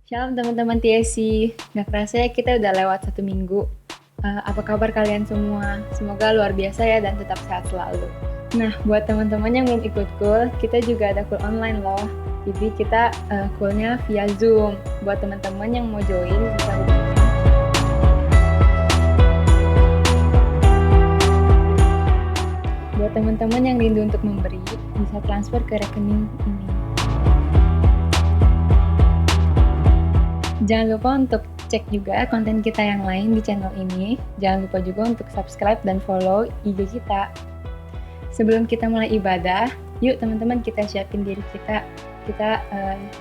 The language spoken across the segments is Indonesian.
Shalom teman-teman TSC, nggak kerasa ya kita udah lewat 1 minggu. Apa kabar kalian semua? Semoga luar biasa ya dan tetap sehat selalu. Nah, buat teman-teman yang belum ikut cool, kita juga ada cool online loh. Jadi kita coolnya via Zoom. Buat teman-teman yang mau join bisa hubungi. Buat teman-teman yang rindu untuk memberi, bisa transfer ke rekening ini. Jangan lupa untuk cek juga konten kita yang lain di channel ini. Jangan lupa juga untuk subscribe dan follow IG kita. Sebelum kita mulai ibadah, yuk teman-teman kita siapin diri kita. Kita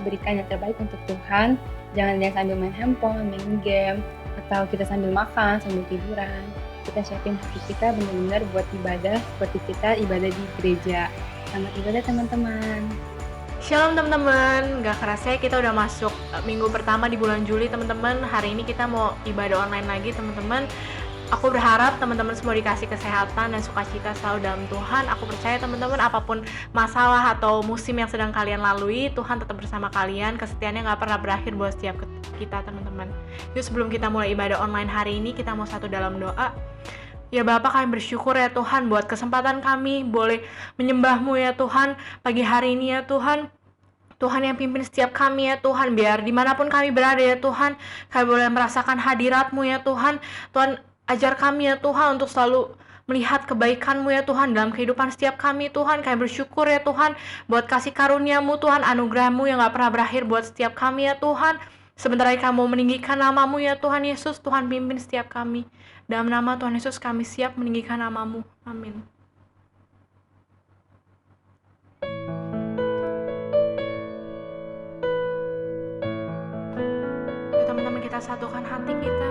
berikan yang terbaik untuk Tuhan. Jangan yang sambil main handphone, main game, atau kita sambil makan, sambil tiduran. Kita siapin hati kita benar-benar buat ibadah seperti kita ibadah di gereja. Selamat ibadah teman-teman. Shalom teman-teman, gak kerasa ya kita udah masuk minggu pertama di bulan Juli teman-teman. Hari ini kita mau ibadah online lagi teman-teman. Aku berharap teman-teman semua dikasih kesehatan dan sukacita selalu dalam Tuhan. Aku percaya teman-teman apapun masalah atau musim yang sedang kalian lalui, Tuhan tetap bersama kalian. Kesetiaannya gak pernah berakhir buat setiap kita teman-teman. Yuk sebelum kita mulai ibadah online hari ini, kita mau satu dalam doa. Ya Bapa, kami bersyukur ya Tuhan buat kesempatan kami boleh menyembah-Mu ya Tuhan pagi hari ini ya Tuhan. Tuhan yang pimpin setiap kami ya Tuhan, biar dimanapun kami berada ya Tuhan, kami boleh merasakan hadirat-Mu ya Tuhan. Tuhan ajar kami ya Tuhan untuk selalu melihat kebaikan-Mu ya Tuhan dalam kehidupan setiap kami Tuhan. Kami bersyukur ya Tuhan buat kasih karunia-Mu Tuhan, anugerah-Mu yang gak pernah berakhir buat setiap kami ya Tuhan. Sebentar lagi kami mau meninggikan nama-Mu ya Tuhan Yesus. Tuhan pimpin setiap kami. Dalam nama Tuhan Yesus kami siap meninggikan nama-Mu. Amin. Yuk teman-teman kita satukan hati kita.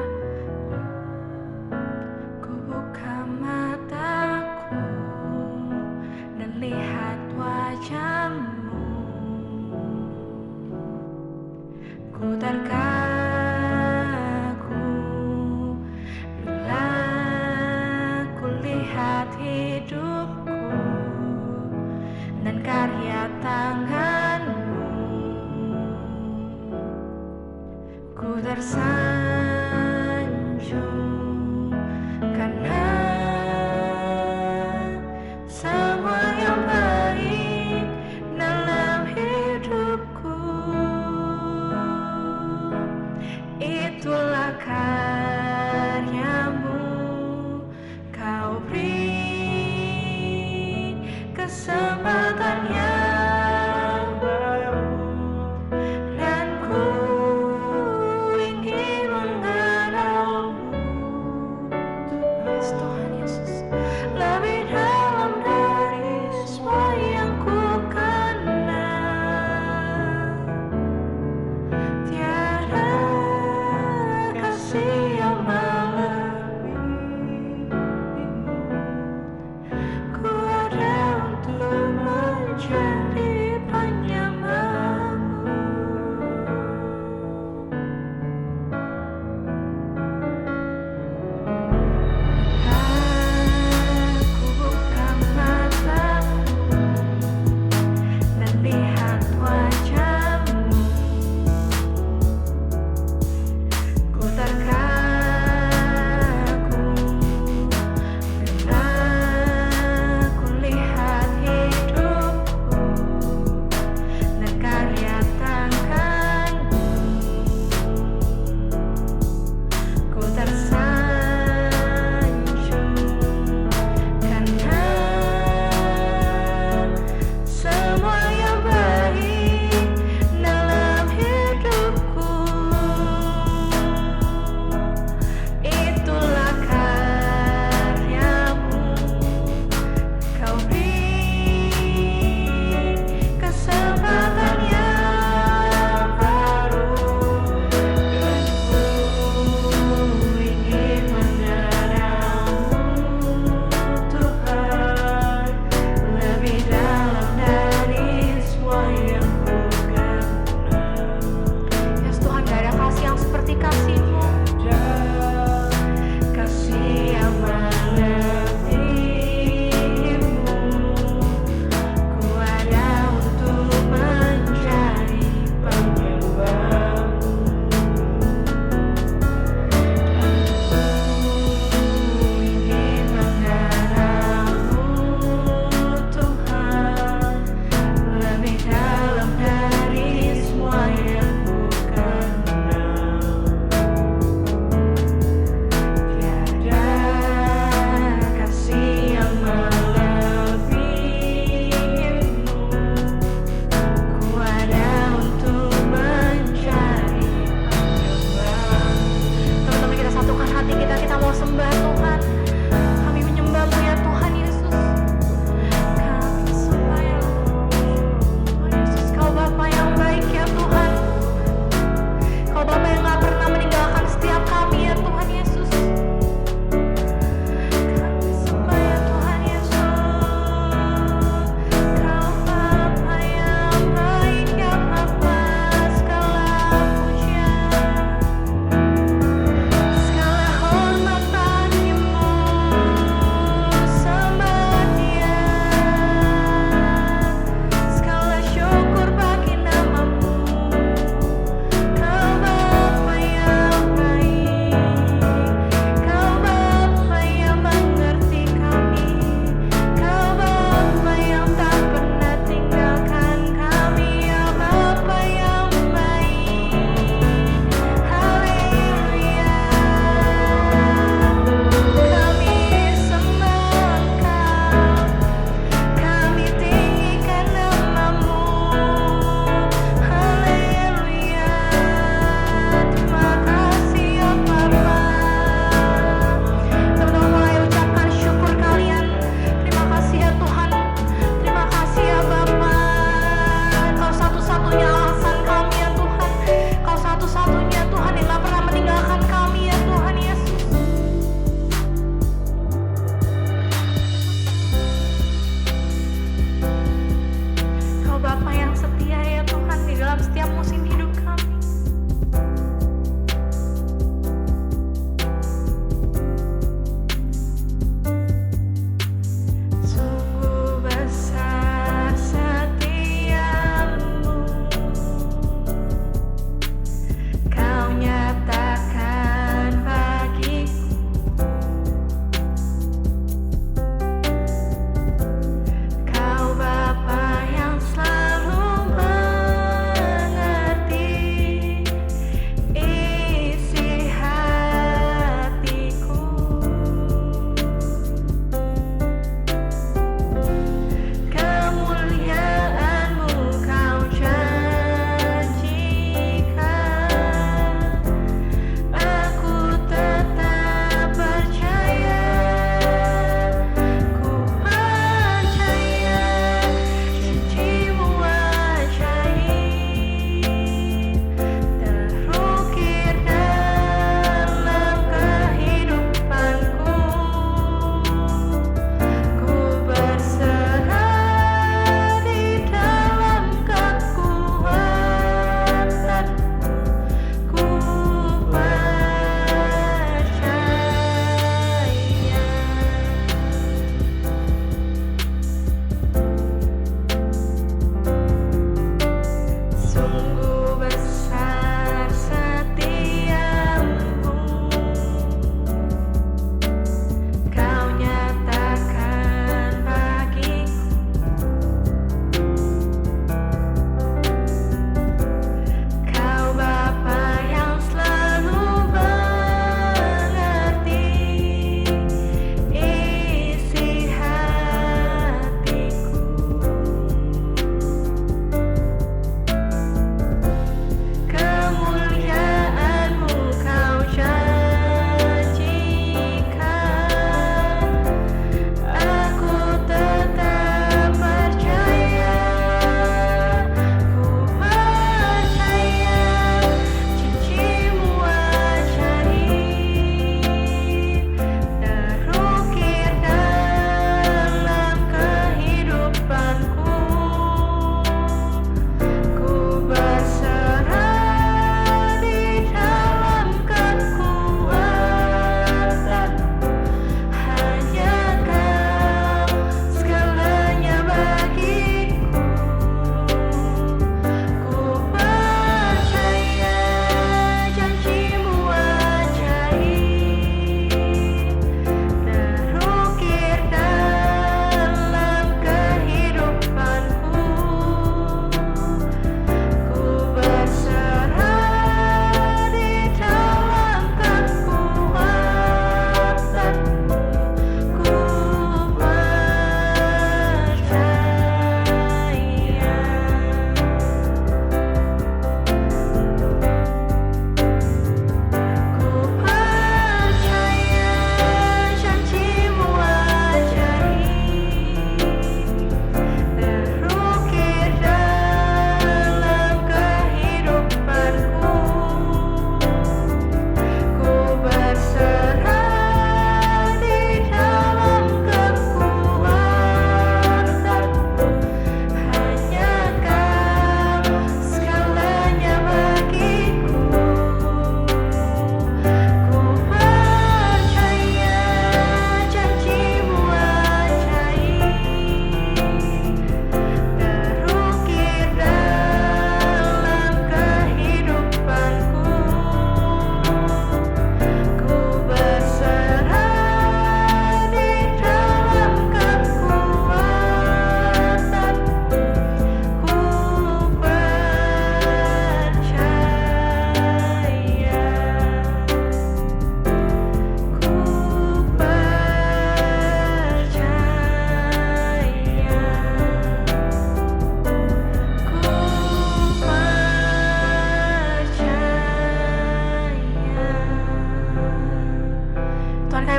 Ku buka mataku dan lihat wajah-Mu. Ku terkaku bila ku lihat hidupku dan karya tangan-Mu. Ku tersanjung karena semua yang baik dalam hidupku. Itulah karya-Mu, Kau beri kesempatan yang baru, dan ku ingin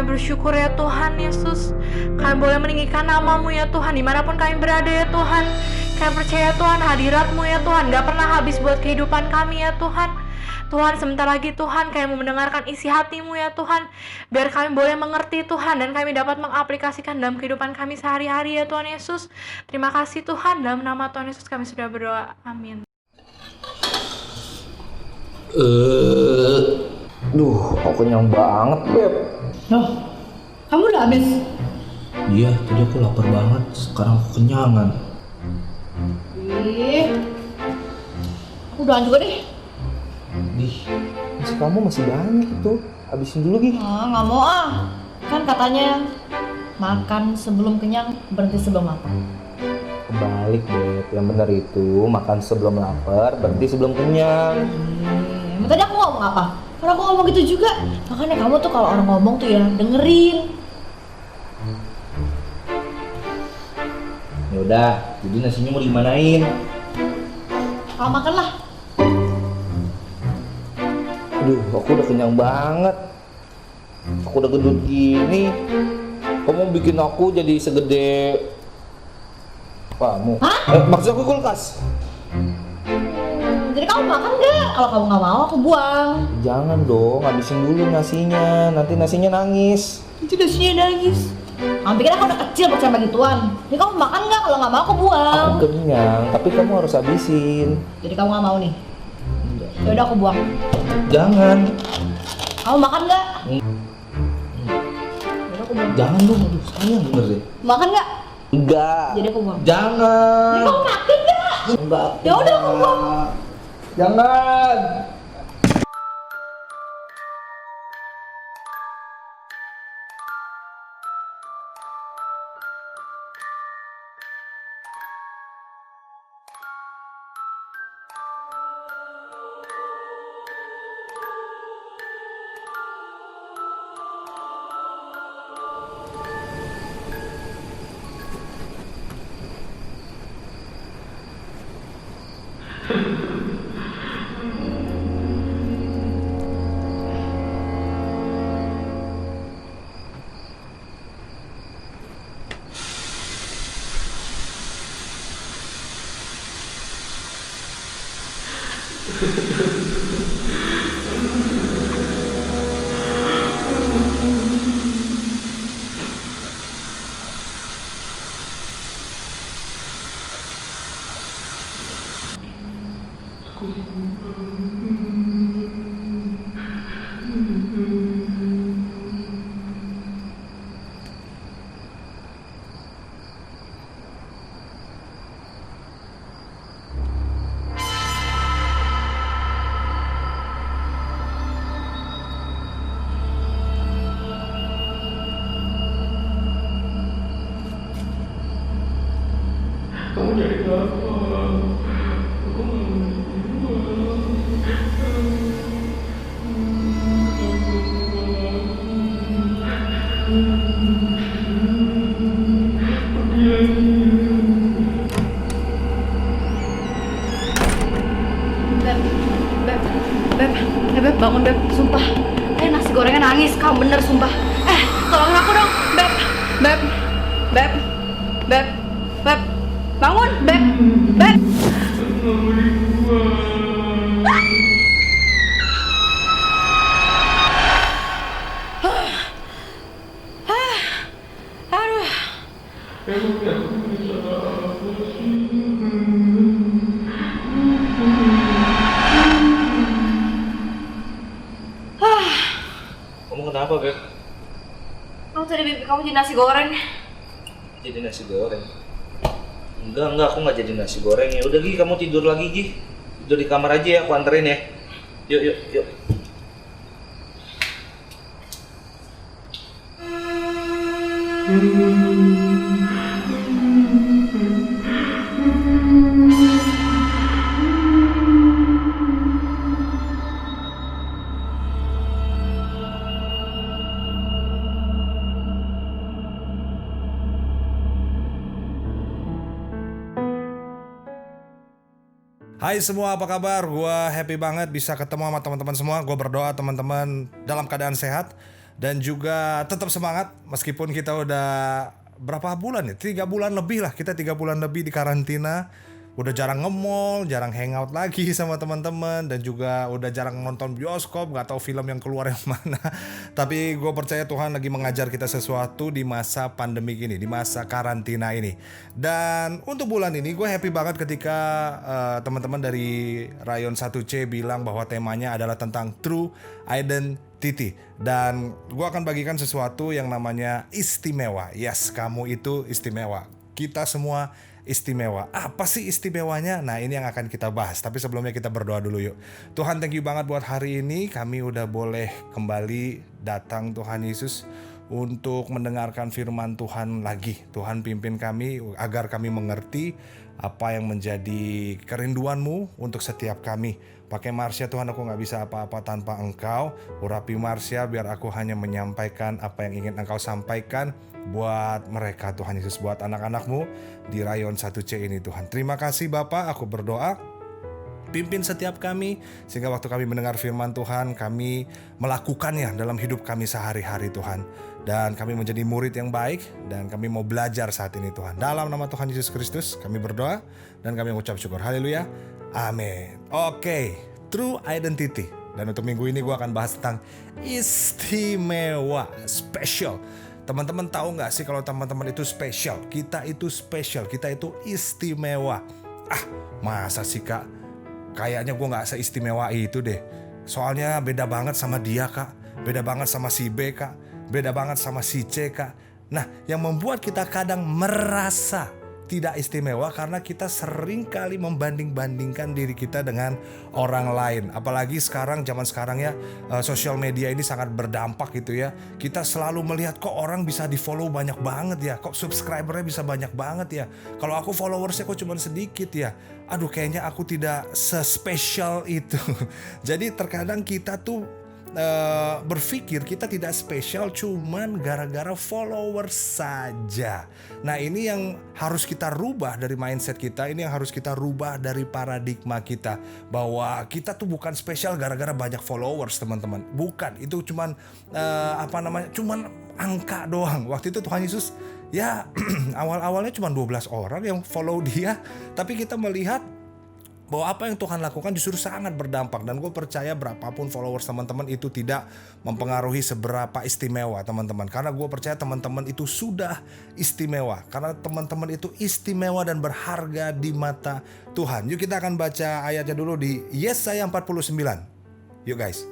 bersyukur ya Tuhan Yesus. Kami boleh meninggikan nama-Mu ya Tuhan, dimanapun kami berada ya Tuhan. Kami percaya Tuhan, hadirat-Mu ya Tuhan gak pernah habis buat kehidupan kami ya Tuhan. Tuhan, sebentar lagi Tuhan kami mau mendengarkan isi hati-Mu ya Tuhan. Biar kami boleh mengerti Tuhan, dan kami dapat mengaplikasikan dalam kehidupan kami sehari-hari ya Tuhan Yesus. Terima kasih Tuhan, dalam nama Tuhan Yesus kami sudah berdoa, amin. Duh, aku kenyang banget, Beb. Loh, kamu udah habis? Iya, tadi aku lapar banget, sekarang aku kenyangan. Ih, aku udahan juga deh. Nasi kamu masih banyak itu, habisin dulu, Gi. Nggak mau ah. Kan katanya makan sebelum kenyang, berhenti sebelum lapar. Kebalik, Beb. Yang benar itu, makan sebelum lapar, berhenti sebelum kenyang. Emang tadi aku ngomong apa? Karena aku ngomong gitu juga. Makanya kamu tuh kalau orang ngomong tuh ya dengerin. Yaudah, jadi nasinya mau dimanain? Kalau makan lah. Aduh, aku udah kenyang banget. Aku udah gendut gini. Kamu bikin aku jadi segede kamu. Maksud aku kulkas. Jadi kamu makan nggak? Kalau kamu nggak mau, aku buang. Jangan dong, habisin dulu nasinya. Nanti nasinya nangis. Itu nasinya nangis. Kamu pikir aku udah kecil percaya begituan? Jadi kamu makan nggak? Kalau nggak mau, aku buang. Aku kenyang, tapi kamu harus habisin. Jadi kamu nggak mau nih? Ya udah aku buang. Jangan. Kamu makan nggak? Yaudah aku buang. Jangan dong, aduh sayang bener deh. Makan nggak? Enggak. Jadi aku buang. Jangan. Jadi kamu makan nggak? Enggak. Ya udah aku buang. Jangan. Beb, bangun Beb, sumpah. Nasi gorengnya nangis, kamu bener sumpah. Tolongin aku dong, Beb. Beb, bangun, Beb. Aduh. Kamu kenapa, Beb? Kamu tadi kamu jadi nasi goreng. Jadi nasi goreng? Enggak, aku nggak jadi nasi goreng. Ya udah, Gi, kamu tidur lagi, Gi. Tidur di kamar aja ya, aku anterin ya. Yuk. Hai semua, apa kabar? Gua happy banget bisa ketemu sama teman-teman semua. Gue berdoa teman-teman dalam keadaan sehat. Dan juga tetap semangat meskipun kita udah berapa bulan ya? 3 bulan lebih lah, kita 3 bulan lebih di karantina. Udah jarang nge-mall, jarang hangout lagi sama teman-teman, dan juga udah jarang nonton bioskop, gak tahu film yang keluar yang mana. Tapi gue percaya Tuhan lagi mengajar kita sesuatu di masa pandemi ini, di masa karantina ini. Dan untuk bulan ini gue happy banget ketika teman-teman dari Rayon 1C bilang bahwa temanya adalah tentang True Identity. Dan gue akan bagikan sesuatu yang namanya istimewa. Yes, kamu itu istimewa. Kita semua istimewa. Apa sih istimewanya? Nah, ini yang akan kita bahas. Tapi sebelumnya kita berdoa dulu yuk. Tuhan, thank you banget buat hari ini. Kami udah boleh kembali datang Tuhan Yesus untuk mendengarkan firman Tuhan lagi. Tuhan pimpin kami agar kami mengerti apa yang menjadi kerinduan-Mu untuk setiap kami. Pakai Marsha Tuhan, aku gak bisa apa-apa tanpa Engkau. Urapi Marsha biar aku hanya menyampaikan apa yang ingin Engkau sampaikan buat mereka Tuhan Yesus, buat anak-anak-Mu di Rayon 1C ini Tuhan. Terima kasih Bapak, aku berdoa pimpin setiap kami sehingga waktu kami mendengar firman Tuhan, kami melakukannya dalam hidup kami sehari-hari Tuhan. Dan kami menjadi murid yang baik dan kami mau belajar saat ini Tuhan. Dalam nama Tuhan Yesus Kristus kami berdoa dan kami mengucap syukur. Haleluya. Amin. Oke, True Identity. Dan untuk minggu ini gue akan bahas tentang istimewa, special. Teman-teman tahu gak sih kalau teman-teman itu spesial? Kita itu spesial, kita itu istimewa. Masa sih Kak? Kayaknya gue gak seistimewa itu deh. Soalnya beda banget sama dia Kak. Beda banget sama si B Kak. Beda banget sama si C Kak. Nah, yang membuat kita kadang merasa tidak istimewa karena kita sering kali membanding-bandingkan diri kita dengan orang lain. Apalagi sekarang, zaman sekarang ya, sosial media ini sangat berdampak gitu ya. Kita selalu melihat kok orang bisa di follow banyak banget ya, kok subscribernya bisa banyak banget ya. Kalau aku followersnya kok cuma sedikit ya. Aduh, kayaknya aku tidak sespesial itu. Jadi terkadang kita tuh berpikir kita tidak spesial cuman gara-gara followers saja. Nah, ini yang harus kita rubah dari mindset kita. Ini yang harus kita rubah dari paradigma kita, bahwa kita tuh bukan spesial gara-gara banyak followers teman-teman. Bukan, itu cuman cuman angka doang. Waktu itu Tuhan Yesus ya awal-awalnya cuma 12 orang yang follow dia, tapi kita melihat bahwa apa yang Tuhan lakukan justru sangat berdampak. Dan gue percaya berapapun followers teman-teman itu tidak mempengaruhi seberapa istimewa teman-teman. Karena gue percaya teman-teman itu sudah istimewa. Karena teman-teman itu istimewa dan berharga di mata Tuhan. Yuk kita akan baca ayatnya dulu di Yesaya 49. Yuk guys.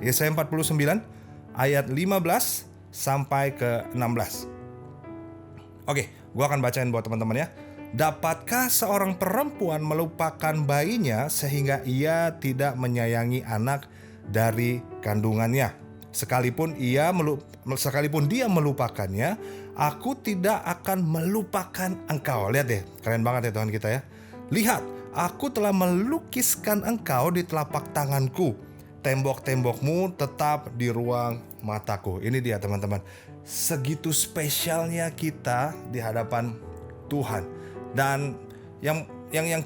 Yesaya 49 ayat 15 sampai ke 16. Oke, gue akan bacain buat teman-teman ya. Dapatkah seorang perempuan melupakan bayinya sehingga ia tidak menyayangi anak dari kandungannya? Sekalipun dia melupakannya, aku tidak akan melupakan engkau. Lihat deh, keren banget ya Tuhan kita ya. Lihat, aku telah melukiskan engkau di telapak tanganku. Tembok-tembokmu tetap di ruang mataku. Ini dia teman-teman. Segitu spesialnya kita di hadapan Tuhan. Dan yang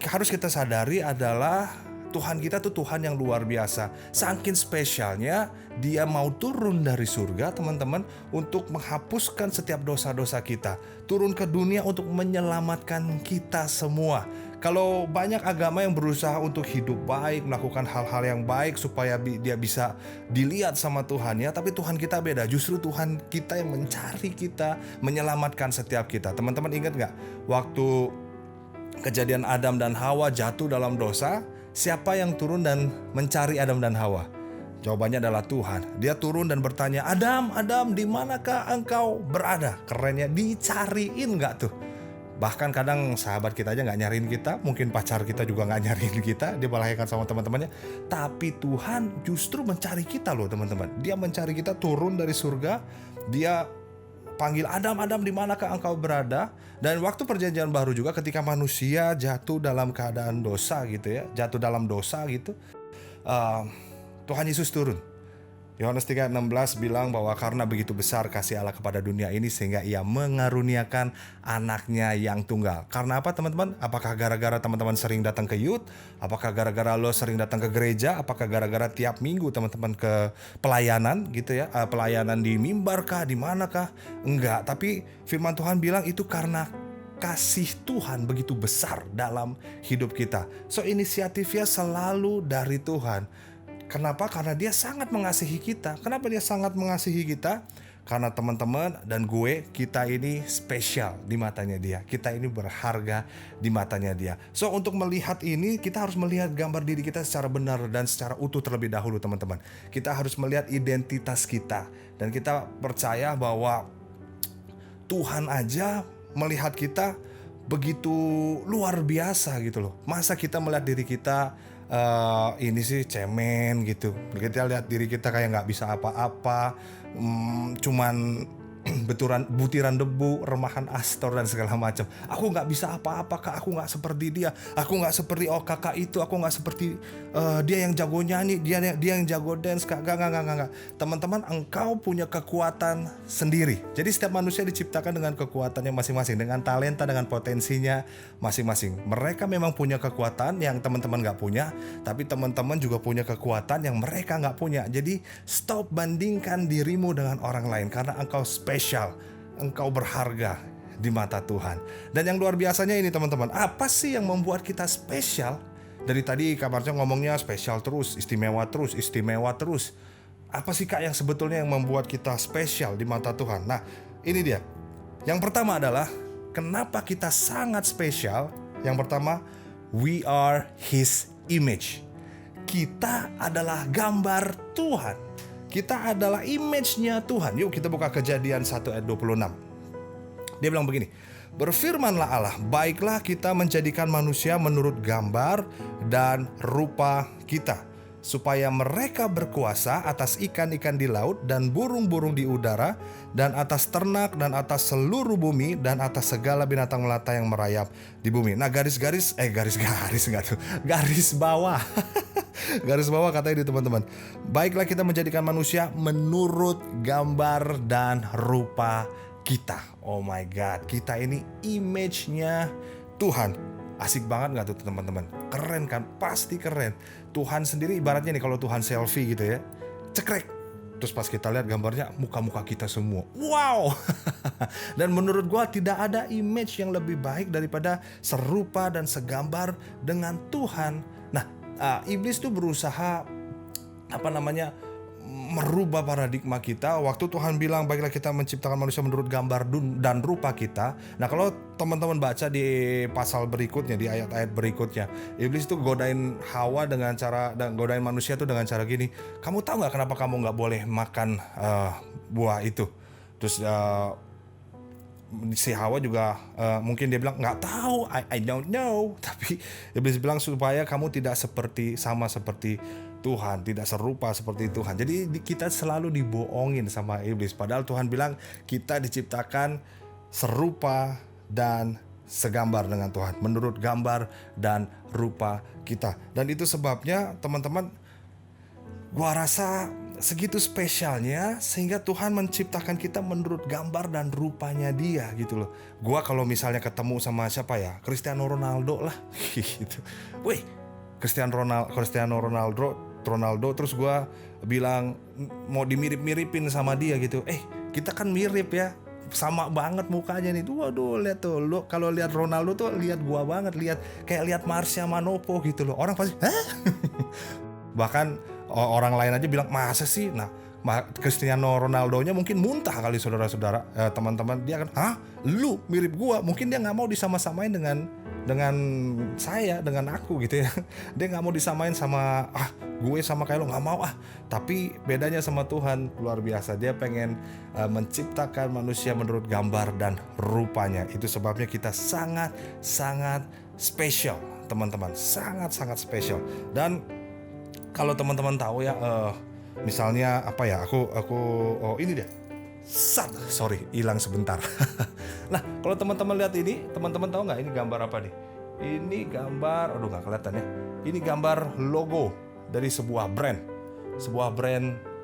harus kita sadari adalah Tuhan kita tuh Tuhan yang luar biasa. Saking spesialnya Dia mau turun dari surga teman-teman untuk menghapuskan setiap dosa-dosa kita. Turun ke dunia untuk menyelamatkan kita semua. Kalau banyak agama yang berusaha untuk hidup baik, melakukan hal-hal yang baik supaya dia bisa dilihat sama Tuhan ya, tapi Tuhan kita beda. Justru Tuhan kita yang mencari kita, menyelamatkan setiap kita. Teman-teman ingat gak waktu kejadian Adam dan Hawa jatuh dalam dosa, siapa yang turun dan mencari Adam dan Hawa? Jawabannya adalah Tuhan. Dia turun dan bertanya, Adam, di manakah engkau berada? Kerennya, dicariin gak tuh? Bahkan kadang sahabat kita aja gak nyariin kita, mungkin pacar kita juga gak nyariin kita, dia melahirkan sama teman-temannya. Tapi Tuhan justru mencari kita loh teman-teman. Dia mencari kita, turun dari surga. Dia panggil Adam, di manakah engkau berada? Dan waktu perjanjian baru juga ketika manusia jatuh dalam keadaan dosa gitu ya, jatuh dalam dosa gitu, Tuhan Yesus turun. Yohanes 3:16 bilang bahwa karena begitu besar kasih Allah kepada dunia ini sehingga ia mengaruniakan anaknya yang tunggal. Karena apa teman-teman? Apakah gara-gara teman-teman sering datang ke youth? Apakah gara-gara lo sering datang ke gereja? Apakah gara-gara tiap minggu teman-teman ke pelayanan gitu ya? Pelayanan di mimbar kah? Di manakah? Enggak, tapi firman Tuhan bilang itu karena kasih Tuhan begitu besar dalam hidup kita. So inisiatifnya selalu dari Tuhan. Kenapa? Karena dia sangat mengasihi kita. Kenapa dia sangat mengasihi kita? Karena teman-teman dan gue, kita ini spesial di matanya dia. Kita ini berharga di matanya dia. So untuk melihat ini, kita harus melihat gambar diri kita secara benar dan secara utuh terlebih dahulu teman-teman. Kita harus melihat identitas kita. Dan kita percaya bahwa Tuhan aja melihat kita begitu luar biasa gitu loh. Masa kita melihat diri kita ini sih cemen gitu. Kita lihat diri kita kayak nggak bisa apa-apa, cuman butiran debu, remahan astor dan segala macam. Aku nggak bisa apa-apa kak, aku nggak seperti dia, aku nggak seperti kakak itu, aku nggak seperti dia yang jago nyanyi, dia yang jago dance kak. Nggak. Teman-teman, engkau punya kekuatan sendiri. Jadi setiap manusia diciptakan dengan kekuatannya masing-masing, dengan talenta, dengan potensinya masing-masing. Mereka memang punya kekuatan yang teman-teman nggak punya, tapi teman-teman juga punya kekuatan yang mereka nggak punya. Jadi stop bandingkan dirimu dengan orang lain karena engkau spesial, engkau berharga di mata Tuhan. Dan yang luar biasanya ini teman-teman, apa sih yang membuat kita spesial? Dari tadi kabarnya ngomongnya spesial terus, istimewa terus. Apa sih kak yang sebetulnya yang membuat kita spesial di mata Tuhan? Nah ini dia. Yang pertama adalah kenapa kita sangat spesial. Yang pertama, we are His image. Kita adalah gambar Tuhan. Kita adalah image-nya Tuhan. Yuk kita buka Kejadian 1 ayat 26. Dia bilang begini, berfirmanlah Allah, baiklah kita menjadikan manusia menurut gambar dan rupa kita, supaya mereka berkuasa atas ikan-ikan di laut dan burung-burung di udara, dan atas ternak dan atas seluruh bumi, dan atas segala binatang melata yang merayap di bumi. Nah garis bawah garis bawah katanya di teman-teman, baiklah kita menjadikan manusia menurut gambar dan rupa kita. Oh my God, kita ini image-nya Tuhan. Asik banget gak tuh teman-teman? Keren kan? Pasti keren. Tuhan sendiri ibaratnya nih, kalau Tuhan selfie gitu ya, cekrek, terus pas kita lihat gambarnya muka-muka kita semua. Wow. Dan menurut gua tidak ada image yang lebih baik daripada serupa dan segambar dengan Tuhan. Nah, iblis tuh berusaha merubah paradigma kita. Waktu Tuhan bilang baiklah kita menciptakan manusia menurut gambar dan rupa kita. Nah kalau teman-teman baca di pasal berikutnya, di ayat-ayat berikutnya, iblis tuh godain Hawa godain manusia tuh dengan cara gini, kamu tahu nggak kenapa kamu nggak boleh makan buah itu? Terus si Hawa juga mungkin dia bilang nggak tahu, I don't know. Tapi iblis bilang supaya kamu tidak sama seperti Tuhan, tidak serupa seperti Tuhan. Jadi kita selalu dibohongin sama iblis. Padahal Tuhan bilang kita diciptakan serupa dan segambar dengan Tuhan, menurut gambar dan rupa kita. Dan itu sebabnya teman-teman, gua rasa segitu spesialnya sehingga Tuhan menciptakan kita menurut gambar dan rupanya dia gitu loh. Gua kalau misalnya ketemu sama siapa ya, Cristiano Ronaldo lah gitu. Wih, Cristiano Ronaldo, terus gue bilang mau dimirip-miripin sama dia gitu. Kita kan mirip ya, sama banget mukanya nih. Waduh, lihat tuh, lo kalau lihat Ronaldo tuh lihat gua banget, lihat Marsha Manopo gitu loh. Orang pasti, hah? Bahkan orang lain aja bilang masa sih. Nah, Cristiano Ronaldo-nya mungkin muntah kali saudara-saudara, teman-teman. Dia kan, hah? Lu mirip gua. Mungkin dia nggak mau disama-samain dengan saya, dengan aku gitu ya. Dia nggak mau disamain sama gue sama kayak lo, nggak mau Tapi bedanya sama Tuhan luar biasa. Dia pengen menciptakan manusia menurut gambar dan rupanya. Itu sebabnya kita sangat spesial teman-teman, sangat spesial. Dan kalau teman-teman tahu ya, misalnya apa ya, aku ini dia. Hilang sebentar. Nah, kalau teman-teman lihat ini, teman-teman tahu nggak ini gambar apa nih? Ini gambar, nggak kelihatan ya. Ini gambar logo dari sebuah brand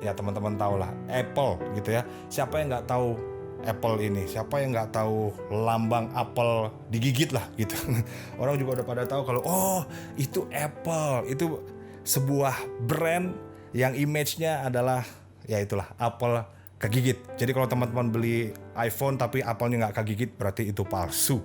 ya teman-teman tahu lah, Apple gitu ya. Siapa yang nggak tahu Apple ini? Siapa yang nggak tahu lambang apel digigit lah gitu. Orang juga udah pada tahu kalau oh itu Apple, itu sebuah brand yang image-nya adalah ya itulah apel kegigit. Jadi kalau teman-teman beli iPhone tapi apelnya nggak kegigit berarti itu palsu.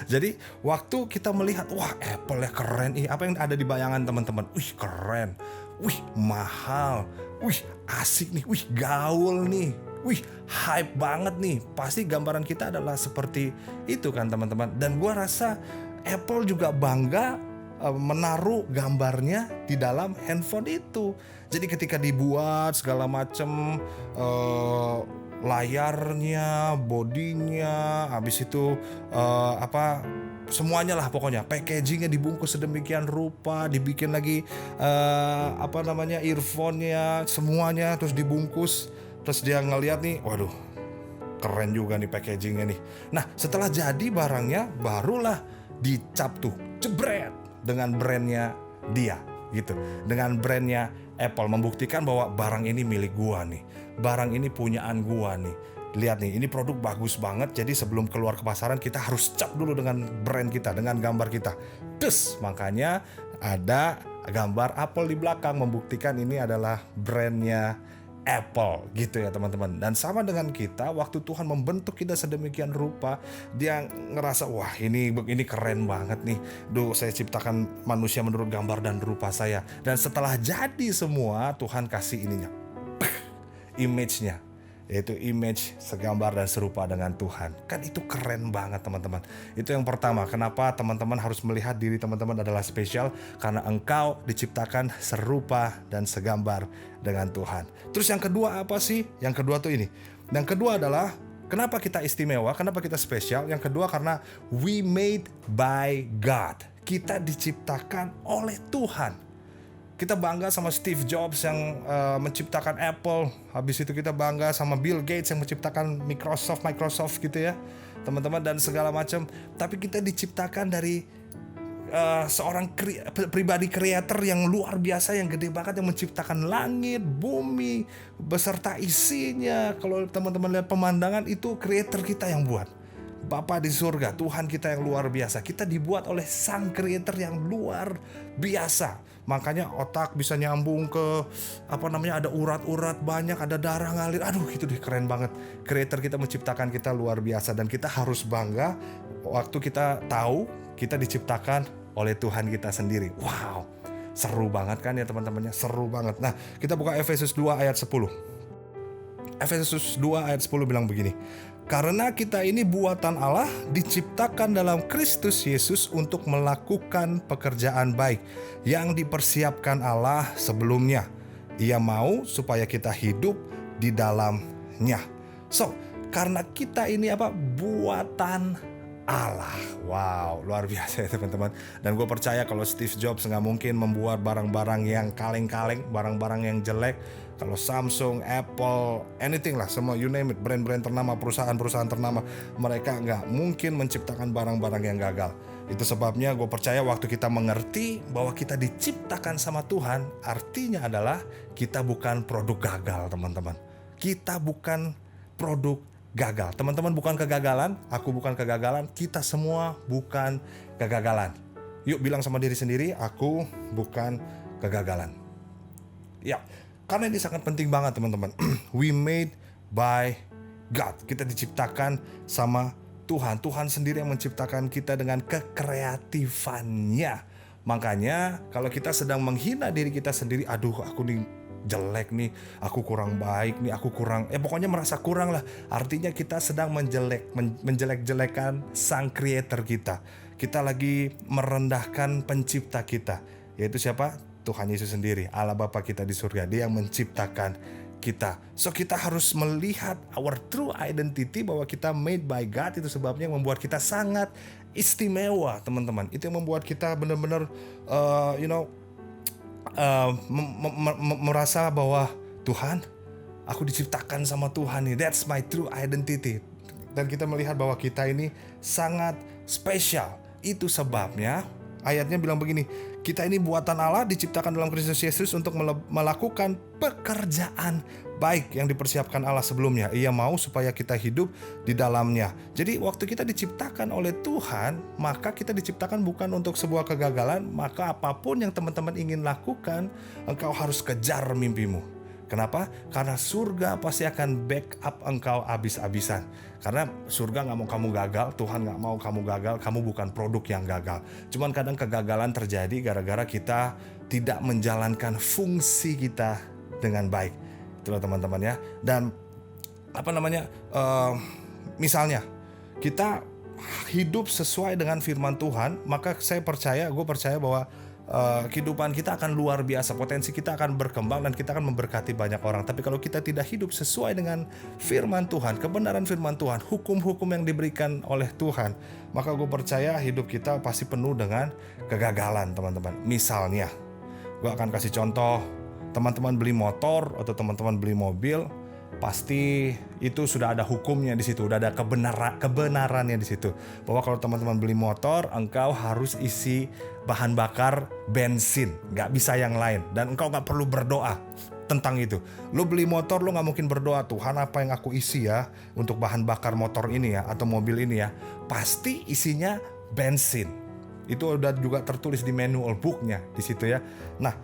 Jadi waktu kita melihat wah Apple ya keren, apa yang ada di bayangan teman-teman? Wih keren, wih mahal, wih asik nih, wih gaul nih, wih hype banget nih. Pasti gambaran kita adalah seperti itu kan teman-teman. Dan gua rasa Apple juga bangga menaruh gambarnya di dalam handphone itu. Jadi ketika dibuat segala macam layarnya, bodinya, habis itu semuanya lah pokoknya, packagingnya dibungkus sedemikian rupa, dibikin lagi earphone-nya, semuanya terus dibungkus. Terus dia ngeliat nih, waduh keren juga nih packagingnya nih. Nah setelah jadi barangnya barulah dicap tuh, jebret dengan brandnya dia gitu, dengan brandnya Apple, membuktikan bahwa barang ini milik gua nih, barang ini punyaan gua nih. Lihat nih, ini produk bagus banget. Jadi sebelum keluar ke pasaran kita harus cap dulu dengan brand kita, dengan gambar kita. Terus makanya ada gambar Apple di belakang membuktikan ini adalah brandnya Apple gitu ya teman-teman. Dan sama dengan kita, waktu Tuhan membentuk kita sedemikian rupa, dia ngerasa wah ini keren banget nih. Duh, saya ciptakan manusia menurut gambar dan rupa saya. Dan setelah jadi semua, Tuhan kasih ininya, image-nya, yaitu image segambar dan serupa dengan Tuhan. Kan itu keren banget teman-teman. Itu yang pertama, kenapa teman-teman harus melihat diri teman-teman adalah spesial, karena engkau diciptakan serupa dan segambar dengan Tuhan. Terus yang kedua apa sih? Yang kedua tuh ini. Yang kedua adalah kenapa kita istimewa, kenapa kita spesial? Yang kedua karena we made by God. Kita diciptakan oleh Tuhan. Kita bangga sama Steve Jobs yang menciptakan Apple. Habis itu kita bangga sama Bill Gates yang menciptakan Microsoft gitu ya teman-teman, dan segala macam. Tapi kita diciptakan dari seorang pribadi kreator yang luar biasa, yang gede banget, yang menciptakan langit, bumi beserta isinya. Kalau teman-teman lihat pemandangan, itu kreator kita yang buat. Bapa di surga, Tuhan kita yang luar biasa. Kita dibuat oleh sang kreator yang luar biasa. Makanya otak bisa nyambung ke ada urat-urat banyak, ada darah ngalir. Aduh, itu deh keren banget. Kreator kita menciptakan kita luar biasa, dan kita harus bangga waktu kita tahu kita diciptakan oleh Tuhan kita sendiri. Wow, seru banget kan ya teman-temannya, seru banget. Nah, kita buka Efesus 2 ayat 10. Efesus 2 ayat 10 bilang begini. Karena kita ini buatan Allah, diciptakan dalam Kristus Yesus untuk melakukan pekerjaan baik yang dipersiapkan Allah sebelumnya. Ia mau supaya kita hidup di dalamnya. So, karena kita ini buatan Allah. Wow, luar biasa ya teman-teman. Dan gue percaya kalau Steve Jobs nggak mungkin membuat barang-barang yang kaleng-kaleng, barang-barang yang jelek. Kalau Samsung, Apple, anything lah, semua you name it, brand-brand ternama, perusahaan-perusahaan ternama, mereka nggak mungkin menciptakan barang-barang yang gagal. Itu sebabnya gue percaya waktu kita mengerti bahwa kita diciptakan sama Tuhan, artinya adalah kita bukan produk gagal teman-teman. Kita bukan produk gagal. Teman-teman bukan kegagalan, aku bukan kegagalan, kita semua bukan kegagalan. Yuk bilang sama diri sendiri, aku bukan kegagalan. Ya, karena ini sangat penting banget teman-teman. We made by God. Kita diciptakan sama Tuhan. Tuhan sendiri yang menciptakan kita dengan kekreatifannya. Makanya kalau kita sedang menghina diri kita sendiri, aduh aku nih jelek nih, aku kurang baik nih, aku kurang, pokoknya merasa kurang lah. Artinya kita sedang menjelek-jelekan sang creator kita. Kita lagi merendahkan pencipta kita, yaitu siapa? Tuhan Yesus sendiri, Allah Bapa kita di surga. Dia yang menciptakan kita. So kita harus melihat our true identity, bahwa kita made by God. Itu sebabnya yang membuat kita sangat istimewa teman-teman. Itu yang membuat kita benar-benar merasa bahwa Tuhan, aku diciptakan sama Tuhan nih. That's my true identity. Dan kita melihat bahwa kita ini sangat spesial. Itu sebabnya ayatnya bilang begini, Kita ini buatan Allah, diciptakan dalam Kristus Yesus untuk melakukan pekerjaan baik yang dipersiapkan Allah sebelumnya. Ia mau supaya kita hidup di dalamnya. Jadi waktu kita diciptakan oleh Tuhan, maka kita diciptakan bukan untuk sebuah kegagalan. Maka apapun yang teman-teman ingin lakukan, engkau harus kejar mimpimu. Kenapa? Karena surga pasti akan backup engkau habis-habisan. Karena surga gak mau kamu gagal, Tuhan gak mau kamu gagal, kamu bukan produk yang gagal. Cuman kadang kegagalan terjadi gara-gara kita tidak menjalankan fungsi kita dengan baik. Itulah teman-teman ya. Dan misalnya kita hidup sesuai dengan firman Tuhan, maka gue percaya bahwa kehidupan kita akan luar biasa, potensi kita akan berkembang dan kita akan memberkati banyak orang. Tapi kalau kita tidak hidup sesuai dengan firman Tuhan, kebenaran firman Tuhan, hukum-hukum yang diberikan oleh Tuhan, maka gue percaya hidup kita pasti penuh dengan kegagalan, teman-teman. Misalnya, gue akan kasih contoh, teman-teman beli motor atau teman-teman beli mobil, pasti itu sudah ada hukumnya di situ, udah ada kebenarannya di situ. Bahwa kalau teman-teman beli motor, engkau harus isi bahan bakar bensin, nggak bisa yang lain. Dan engkau nggak perlu berdoa tentang itu. Lo beli motor, lo nggak mungkin berdoa, Tuhan apa yang aku isi ya untuk bahan bakar motor ini ya atau mobil ini ya. Pasti isinya bensin. Itu udah juga tertulis di manual booknya di situ ya. Nah,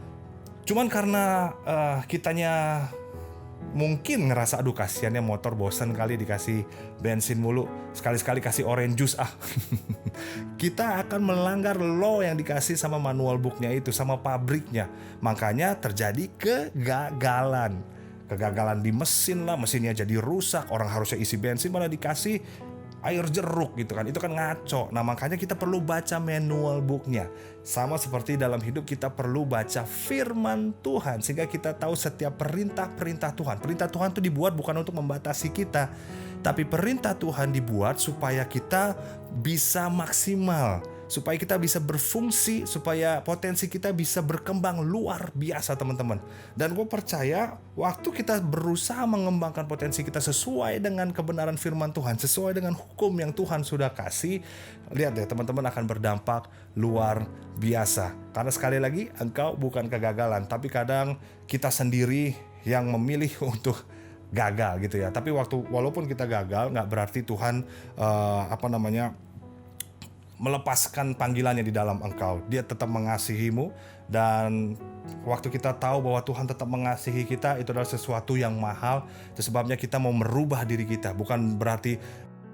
cuman karena kitanya mungkin ngerasa aduh kasihannya motor, bosan kali dikasih bensin mulu, sekali-sekali kasih orange juice kita akan melanggar law yang dikasih sama manual booknya itu, sama pabriknya. Makanya terjadi kegagalan di mesin lah, mesinnya jadi rusak, orang harusnya isi bensin malah dikasih air jeruk gitu kan. Itu kan ngaco. Nah makanya kita perlu baca manual booknya. Sama seperti dalam hidup kita perlu baca firman Tuhan, sehingga kita tahu setiap perintah-perintah Tuhan. Perintah Tuhan itu dibuat bukan untuk membatasi kita, tapi perintah Tuhan dibuat supaya kita bisa maksimal, supaya kita bisa berfungsi, supaya potensi kita bisa berkembang luar biasa, teman-teman. Dan gue percaya waktu kita berusaha mengembangkan potensi kita sesuai dengan kebenaran firman Tuhan, sesuai dengan hukum yang Tuhan sudah kasih, lihat deh teman-teman, akan berdampak luar biasa. Karena sekali lagi, engkau bukan kegagalan, tapi kadang kita sendiri yang memilih untuk gagal gitu ya. Tapi walaupun kita gagal, nggak berarti Tuhan melepaskan panggilannya di dalam engkau. Dia tetap mengasihimu, dan waktu kita tahu bahwa Tuhan tetap mengasihi kita, itu adalah sesuatu yang mahal. Itu sebabnya kita mau merubah diri kita. Bukan berarti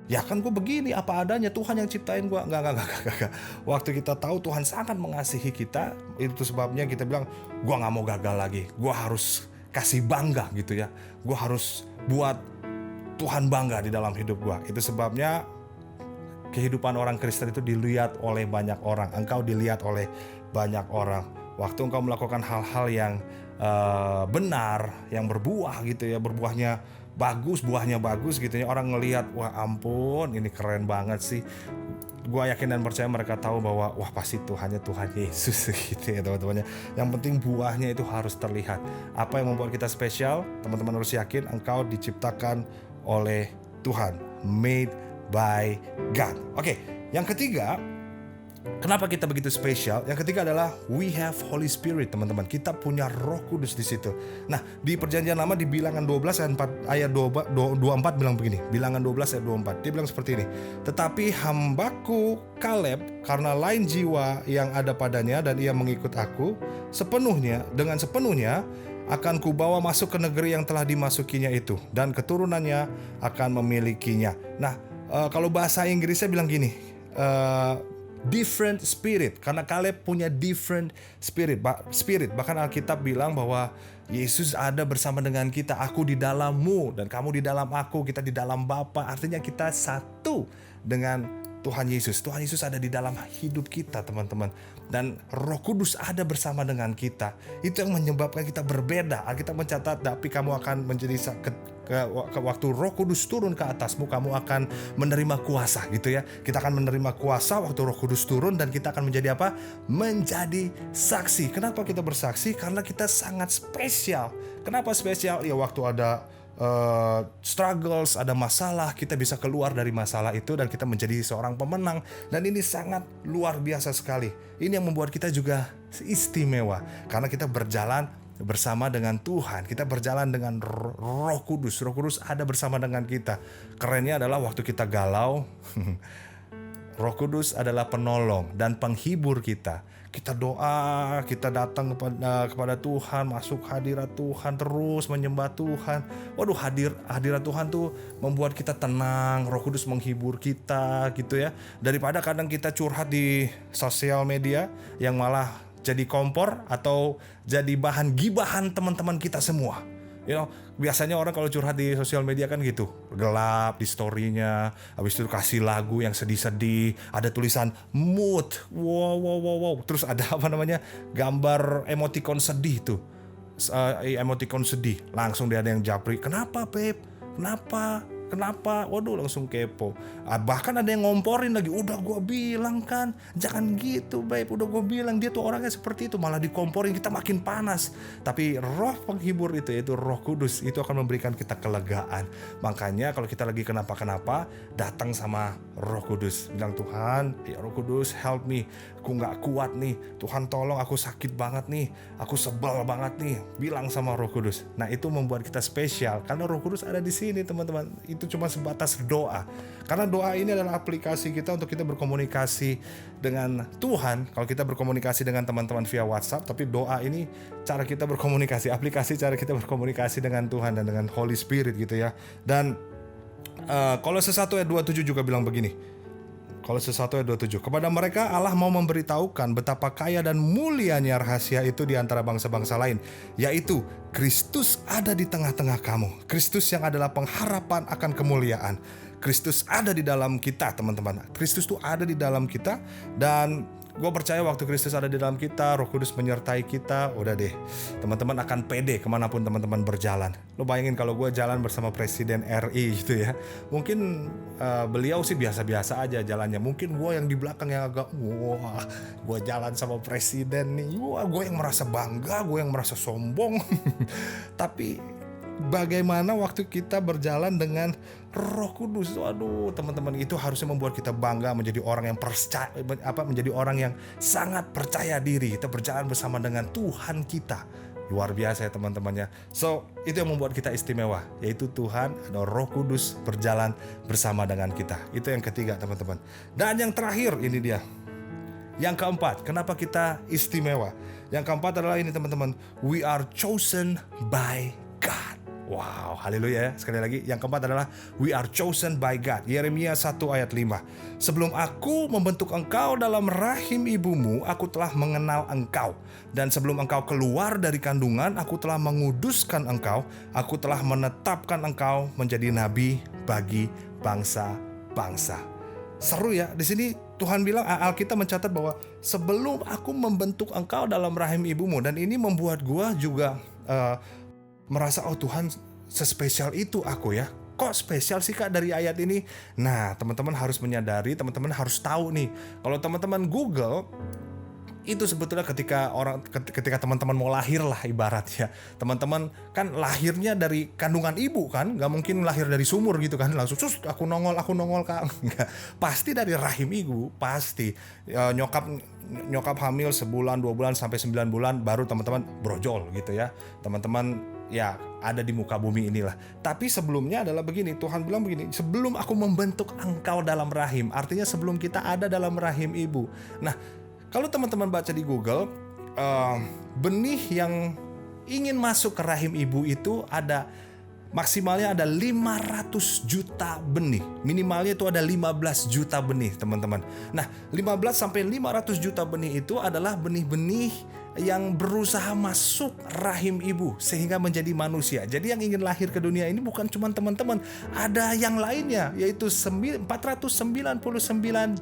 ya kan gue begini apa adanya, Tuhan yang ciptain gue. Enggak. Waktu kita tahu Tuhan sangat mengasihi kita, itu sebabnya kita bilang gue gak mau gagal lagi, gue harus kasih bangga gitu ya. Gue harus buat Tuhan bangga di dalam hidup gue. Itu sebabnya kehidupan orang Kristen itu dilihat oleh banyak orang. Engkau dilihat oleh banyak orang. Waktu engkau melakukan hal-hal yang benar, yang berbuah gitu ya, buahnya bagus gitu ya, orang ngelihat, wah ampun ini keren banget sih. Gua yakin dan percaya mereka tahu bahwa wah pasti Tuhan Yesus gitu ya teman-teman. Yang penting buahnya itu harus terlihat. Apa yang membuat kita spesial? Teman-teman harus yakin engkau diciptakan oleh Tuhan, made by God. Oke, yang ketiga, kenapa kita begitu spesial? Yang ketiga adalah we have Holy Spirit, teman-teman. Kita punya Roh Kudus di situ. Nah, di Perjanjian Lama di Bilangan 12 ayat 24 bilang begini. Bilangan 12 ayat 24. Dia bilang seperti ini. Tetapi hambaku Kaleb, karena lain jiwa yang ada padanya dan ia mengikut aku, dengan sepenuhnya akan kubawa masuk ke negeri yang telah dimasukinya itu, dan keturunannya akan memilikinya. Nah, kalau bahasa Inggrisnya bilang gini, different spirit, karena Kaleb punya different spirit. Bahkan Alkitab bilang bahwa Yesus ada bersama dengan kita, aku di dalammu dan kamu di dalam aku, kita di dalam Bapa. Artinya kita satu dengan Tuhan Yesus. Tuhan Yesus ada di dalam hidup kita, teman-teman. Dan Roh Kudus ada bersama dengan kita. Itu yang menyebabkan kita berbeda. Alkitab mencatat, tapi kamu akan menjadi waktu Roh Kudus turun ke atasmu, kamu akan menerima kuasa gitu ya. Kita akan menerima kuasa waktu Roh Kudus turun, dan kita akan menjadi apa? Menjadi saksi. Kenapa kita bersaksi? Karena kita sangat spesial. Kenapa spesial? Ya waktu ada struggles, ada masalah, kita bisa keluar dari masalah itu dan kita menjadi seorang pemenang. Dan ini sangat luar biasa sekali. Ini yang membuat kita juga istimewa karena kita berjalan bersama dengan Tuhan. Kita berjalan dengan Roh Kudus. Roh Kudus ada bersama dengan kita. Kerennya adalah waktu kita galau, Roh Kudus adalah penolong dan penghibur kita. Kita doa, kita datang kepada Tuhan, masuk hadirat Tuhan, terus menyembah Tuhan. Waduh, hadirat Tuhan tuh membuat kita tenang. Roh Kudus menghibur kita gitu ya. Daripada kadang kita curhat di sosial media yang malah jadi kompor atau jadi bahan gibahan teman-teman kita semua. Biasanya orang kalau curhat di sosial media kan gitu, gelap di story-nya, habis itu kasih lagu yang sedih-sedih, ada tulisan mood, wow, terus ada gambar emoticon sedih tuh, emoticon sedih, langsung dia ada yang japri, kenapa Pep, kenapa, waduh langsung kepo. Bahkan ada yang ngomporin lagi, udah gue bilang kan, jangan gitu babe, udah gue bilang dia tuh orangnya seperti itu, malah dikomporin, kita makin panas. Tapi roh penghibur itu, yaitu Roh Kudus, itu akan memberikan kita kelegaan. Makanya kalau kita lagi kenapa-kenapa, datang sama Roh Kudus, bilang Tuhan, ya Roh Kudus help me, aku gak kuat nih, Tuhan tolong, aku sakit banget nih, aku sebel banget nih, bilang sama Roh Kudus. Nah itu membuat kita spesial, karena Roh Kudus ada di sini teman-teman. Itu cuma sebatas doa, karena doa ini adalah aplikasi kita untuk kita berkomunikasi dengan Tuhan. Kalau kita berkomunikasi dengan teman-teman via WhatsApp, tapi doa ini cara kita berkomunikasi, aplikasi cara kita berkomunikasi dengan Tuhan dan dengan Holy Spirit gitu ya. Dan Kolose 1 ayat 27 juga bilang begini, Kolose 1 ayat 27, kepada mereka Allah mau memberitahukan betapa kaya dan mulianya rahasia itu di antara bangsa-bangsa lain, yaitu Kristus ada di tengah-tengah kamu. Kristus yang adalah pengharapan akan kemuliaan. Kristus ada di dalam kita teman-teman. Kristus tuh ada di dalam kita. Dan gue percaya waktu Kristus ada di dalam kita, Roh Kudus menyertai kita, udah deh teman-teman akan pede kemanapun teman-teman berjalan. Lo bayangin kalau gue jalan bersama Presiden RI gitu ya, mungkin beliau sih biasa-biasa aja jalannya, mungkin gue yang di belakang yang agak wah, gue jalan sama Presiden nih, wah gue yang merasa bangga, gue yang merasa sombong. Tapi bagaimana waktu kita berjalan dengan Roh Kudus? Waduh, teman-teman, itu harusnya membuat kita bangga, menjadi orang yang menjadi orang yang sangat percaya diri. Kita berjalan bersama dengan Tuhan kita. Luar biasa ya teman-temannya. So, itu yang membuat kita istimewa, yaitu Tuhan atau Roh Kudus berjalan bersama dengan kita. Itu yang ketiga teman-teman. Dan yang terakhir ini dia. Yang keempat, kenapa kita istimewa? Yang keempat adalah ini teman-teman, we are chosen by God. Wow, haleluya ya. Sekali lagi, yang keempat adalah we are chosen by God. Yeremia 1 ayat 5. Sebelum aku membentuk engkau dalam rahim ibumu, aku telah mengenal engkau. Dan sebelum engkau keluar dari kandungan, aku telah menguduskan engkau. Aku telah menetapkan engkau menjadi nabi bagi bangsa-bangsa. Seru ya, di sini Tuhan bilang, Alkitab mencatat bahwa sebelum aku membentuk engkau dalam rahim ibumu. Dan ini membuat gua juga merasa, oh Tuhan sespesial itu aku ya. Kok spesial sih Kak dari ayat ini? Nah teman-teman harus menyadari, teman-teman harus tahu nih. Kalau teman-teman Google, itu sebetulnya ketika teman-teman mau lahir lah ibaratnya. Teman-teman kan lahirnya dari kandungan ibu kan, gak mungkin lahir dari sumur gitu kan, langsung sus aku nongol Kak. Pasti dari rahim ibu, pasti. Nyokap hamil sebulan, 2 bulan sampai 9 bulan baru teman-teman brojol gitu ya. Teman-teman ya ada di muka bumi inilah. Tapi sebelumnya adalah begini, Tuhan bilang begini, sebelum aku membentuk engkau dalam rahim, artinya sebelum kita ada dalam rahim ibu. Nah, kalau teman-teman baca di Google, benih yang ingin masuk ke rahim ibu itu ada maksimalnya ada 500 juta benih. Minimalnya itu ada 15 juta benih, teman-teman. Nah, 15 sampai 500 juta benih itu adalah benih-benih yang berusaha masuk rahim ibu sehingga menjadi manusia. Jadi yang ingin lahir ke dunia ini bukan cuma teman-teman, ada yang lainnya, yaitu 499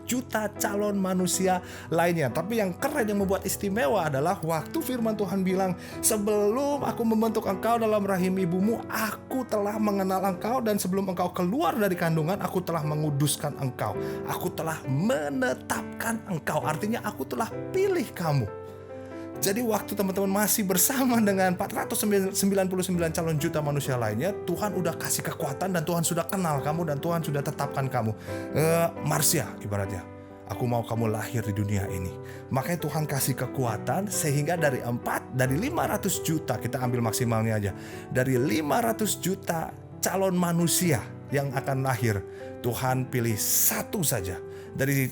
juta calon manusia lainnya. Tapi yang keren, yang membuat istimewa adalah waktu firman Tuhan bilang, sebelum aku membentuk engkau dalam rahim ibumu, aku telah mengenal engkau, dan sebelum engkau keluar dari kandungan, aku telah menguduskan engkau, aku telah menetapkan engkau. Artinya aku telah pilih kamu. Jadi waktu teman-teman masih bersama dengan 499 calon juta manusia lainnya, Tuhan udah kasih kekuatan dan Tuhan sudah kenal kamu dan Tuhan sudah tetapkan kamu. Marsha ibaratnya, aku mau kamu lahir di dunia ini. Makanya Tuhan kasih kekuatan sehingga dari 500 juta, kita ambil maksimalnya aja, dari 500 juta calon manusia yang akan lahir, Tuhan pilih satu saja. Dari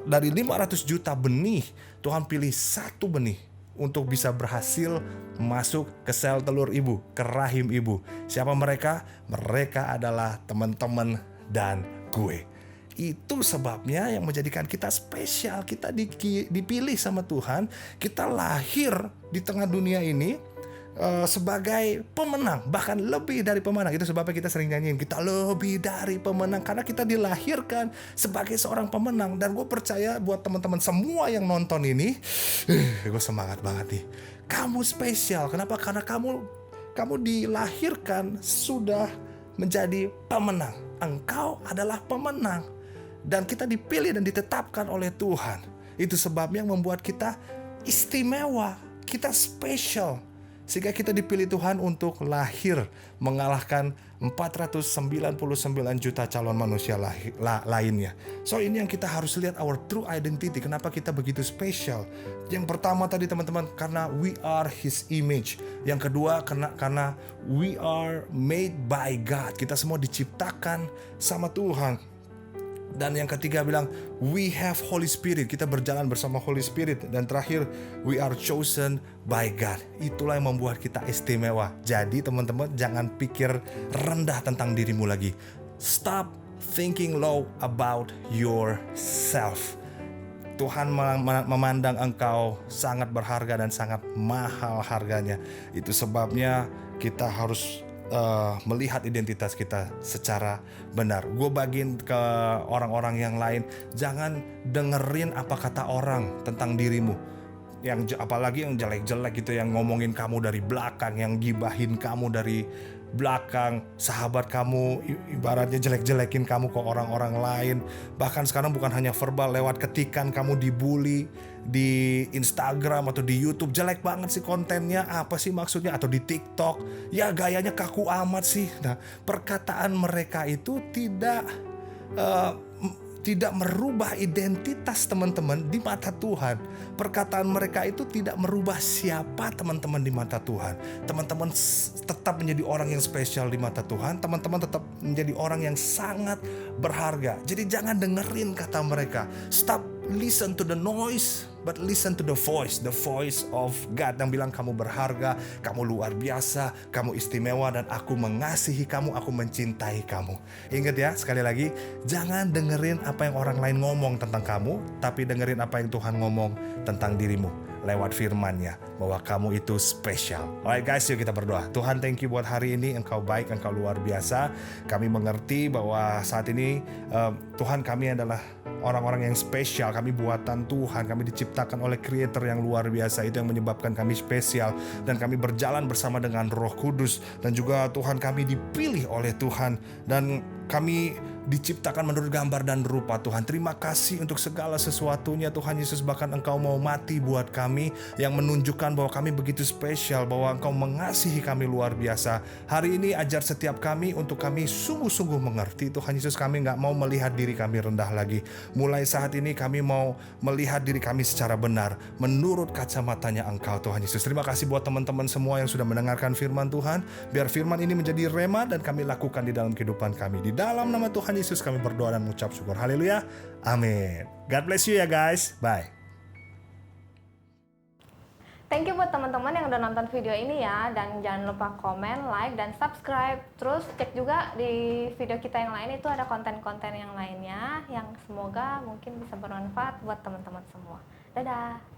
500 juta benih, Tuhan pilih satu benih untuk bisa berhasil masuk ke sel telur ibu, ke rahim ibu. Siapa mereka? Mereka adalah teman-teman dan gue. Itu sebabnya yang menjadikan kita spesial. Kita dipilih sama Tuhan. Kita lahir di tengah dunia ini sebagai pemenang, bahkan lebih dari pemenang. Itu sebabnya kita sering nyanyiin, kita lebih dari pemenang, karena kita dilahirkan sebagai seorang pemenang. Dan gue percaya buat teman-teman semua yang nonton ini, gue semangat banget nih. Kamu spesial. Kenapa? Karena kamu dilahirkan sudah menjadi pemenang. Engkau adalah pemenang. Dan kita dipilih dan ditetapkan oleh Tuhan. Itu sebabnya yang membuat kita istimewa, kita spesial. Sehingga kita dipilih Tuhan untuk lahir mengalahkan 499 juta calon manusia lainnya. So ini yang kita harus lihat, our true identity. Kenapa kita begitu spesial? Yang pertama tadi teman-teman, karena we are His image. Yang kedua karena we are made by God. Kita semua diciptakan sama Tuhan. Dan yang ketiga bilang, we have Holy Spirit. Kita berjalan bersama Holy Spirit. Dan terakhir, we are chosen by God. Itulah yang membuat kita istimewa. Jadi teman-teman, jangan pikir rendah tentang dirimu lagi. Stop thinking low about yourself. Tuhan memandang engkau sangat berharga dan sangat mahal harganya. Itu sebabnya kita harus melihat identitas kita secara benar. Gue bagiin ke orang-orang yang lain, jangan dengerin apa kata orang tentang dirimu. Apalagi yang jelek-jelek gitu, yang ngomongin kamu dari belakang, yang gibahin kamu dari belakang, sahabat kamu ibaratnya jelek-jelekin kamu ke orang-orang lain. Bahkan sekarang bukan hanya verbal, lewat ketikan kamu dibully di Instagram atau di YouTube. Jelek banget sih kontennya, apa sih maksudnya? Atau di TikTok, ya gayanya kaku amat sih. Nah, perkataan mereka itu tidak merubah identitas teman-teman di mata Tuhan. Perkataan mereka itu tidak merubah siapa teman-teman di mata Tuhan. Teman-teman tetap menjadi orang yang spesial di mata Tuhan. Teman-teman tetap menjadi orang yang sangat berharga. Jadi jangan dengerin kata mereka. Stop listen to the noise, but listen to the voice of God yang bilang kamu berharga, kamu luar biasa, kamu istimewa, dan aku mengasihi kamu, aku mencintai kamu. Ingat ya, sekali lagi, jangan dengerin apa yang orang lain ngomong tentang kamu, tapi dengerin apa yang Tuhan ngomong tentang dirimu lewat firman-Nya, bahwa kamu itu spesial. Alright guys, yuk kita berdoa. Tuhan, thank you buat hari ini. Engkau baik, Engkau luar biasa. Kami mengerti bahwa saat ini Tuhan, kami adalah orang-orang yang spesial. Kami buatan Tuhan, kami diciptakan oleh Creator yang luar biasa. Itu yang menyebabkan kami spesial. Dan kami berjalan bersama dengan Roh Kudus. Dan juga Tuhan, kami dipilih oleh Tuhan. Dan kami diciptakan menurut gambar dan rupa Tuhan. Terima kasih untuk segala sesuatunya Tuhan Yesus. Bahkan Engkau mau mati buat kami, yang menunjukkan bahwa kami begitu spesial, bahwa Engkau mengasihi kami luar biasa. Hari ini ajar setiap kami untuk kami sungguh-sungguh mengerti Tuhan Yesus. Kami gak mau melihat diri kami rendah lagi. Mulai saat ini kami mau melihat diri kami secara benar menurut kacamatanya Engkau Tuhan Yesus. Terima kasih buat teman-teman semua yang sudah mendengarkan firman Tuhan. Biar firman ini menjadi rema dan kami lakukan di dalam kehidupan kami. Di dalam nama Tuhan Yesus kami berdoa dan mengucap syukur. Haleluya. Amin. God bless you ya guys. Bye. Thank you buat teman-teman yang udah nonton video ini ya. Dan jangan lupa komen, like, dan subscribe. Terus cek juga di video kita yang lain, itu ada konten-konten yang lainnya yang semoga mungkin bisa bermanfaat buat teman-teman semua. Dadah.